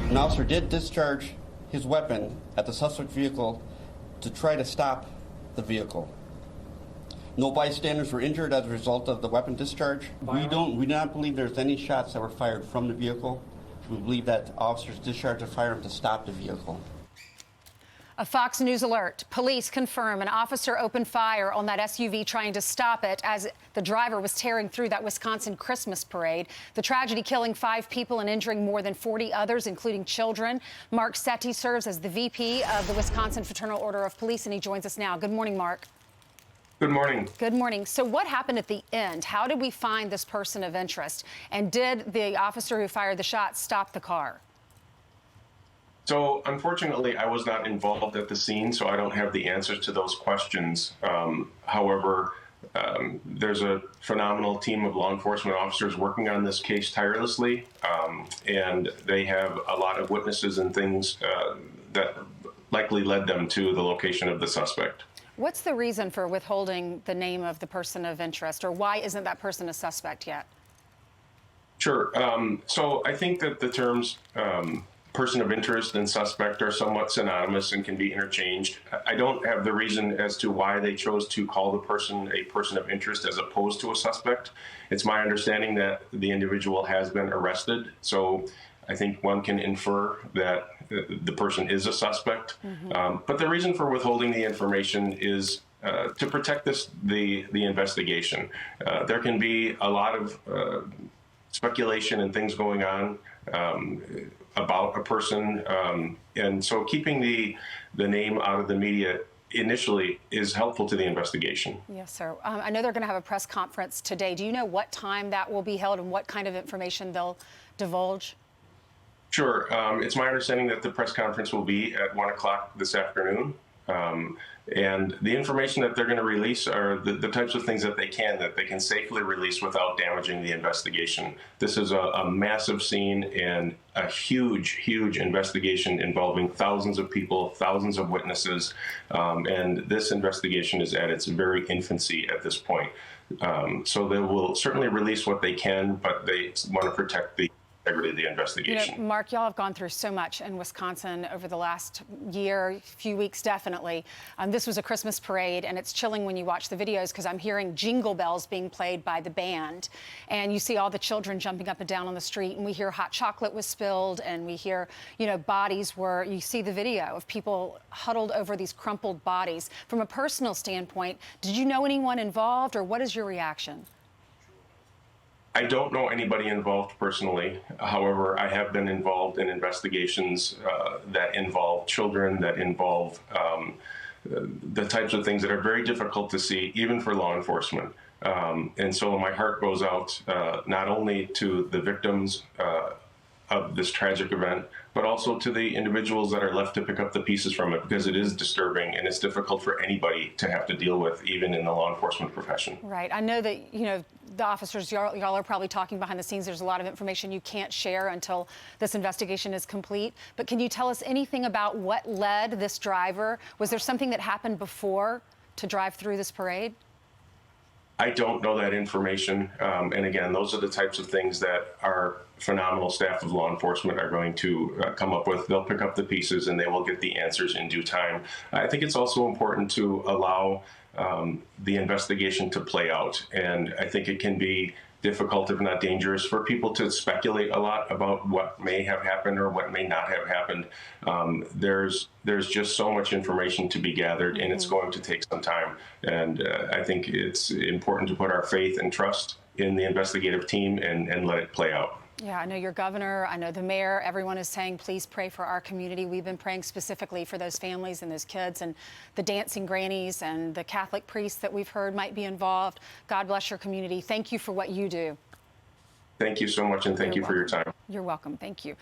An officer did discharge his weapon at the suspect vehicle to try to stop the vehicle. No bystanders were injured as a result of the weapon discharge. We do not believe there's any shots that were fired from the vehicle. We believe that officers discharged a firearm to stop the vehicle. A Fox News alert. Police confirm an officer opened fire on that SUV trying to stop it as the driver was tearing through that Wisconsin Christmas parade. The tragedy killing 5 people and injuring more than 40 others, including children. Mark Sette serves as the VP of the Wisconsin Fraternal Order of Police, and he joins us now. Good morning, Mark. Good morning. Good morning. So what happened at the end? How did we find this person of interest? And did the officer who fired the shot stop the car? So unfortunately, I was not involved at the scene, so I don't have the answers to those questions. However, there's a phenomenal team of law enforcement officers working on this case tirelessly, and they have a lot of witnesses and things that likely led them to the location of the suspect. What's the reason for withholding the name of the person of interest, or why isn't that person a suspect yet? Sure. So I think that the terms person of interest and suspect are somewhat synonymous and can be interchanged. I don't have the reason as to why they chose to call the person a person of interest as opposed to a suspect. It's my understanding that the individual has been arrested, so I think one can infer that the person is a suspect. But the reason for withholding the information is to protect the investigation. There can be a lot of speculation and things going on about a person, and so keeping the name out of the media initially is helpful to the investigation. Yes, sir. I know they're going to have a press conference today. Do you know what time that will be held and what kind of information they'll divulge? Sure. It's my understanding that the press conference will be at 1 o'clock this afternoon. And the information that they're going to release are the types of things that they can safely release without damaging the investigation. This is a massive scene and a huge, huge investigation involving thousands of people, thousands of witnesses, and this investigation is at its very infancy at this point. So they will certainly release what they can, but they want to protect the integrity of the investigation. You know, Mark, y'all have gone through so much in Wisconsin over the last year, few weeks, definitely. This was a Christmas parade, and it's chilling when you watch the videos because I'm hearing jingle bells being played by the band, and you see all the children jumping up and down on the street, and we hear hot chocolate was spilled, and we hear, you know, bodies were, you see the video of people huddled over these crumpled bodies. From a personal standpoint, did you know anyone involved, or what is your reaction? I don't know anybody involved personally. However, I have been involved in investigations that involve children, that involve the types of things that are very difficult to see, even for law enforcement. And so my heart goes out not only to the victims of this tragic event, but also to the individuals that are left to pick up the pieces from it, because it is disturbing and it's difficult for anybody to have to deal with, even in the law enforcement profession. Right. I know that, you know, the officers, y'all are probably talking behind the scenes. There's a lot of information you can't share until this investigation is complete. But can you tell us anything about what led this driver? Was there something that happened before to drive through this parade? I don't know that information. And again, those are the types of things that our phenomenal staff of law enforcement are going to come up with. They'll pick up the pieces and they will get the answers in due time. I think it's also important to allow the investigation to play out. And I think it can be difficult, if not dangerous, for people to speculate a lot about what may have happened or what may not have happened. There's just so much information to be gathered, and it's going to take some time. And I think it's important to put our faith and trust in the investigative team and let it play out. Yeah, I know your governor, I know the mayor, everyone is saying, please pray for our community. We've been praying specifically for those families and those kids and the dancing grannies and the Catholic priests that we've heard might be involved. God bless your community. Thank you for what you do. Thank you so much, and thank you for your time. You're welcome. Thank you.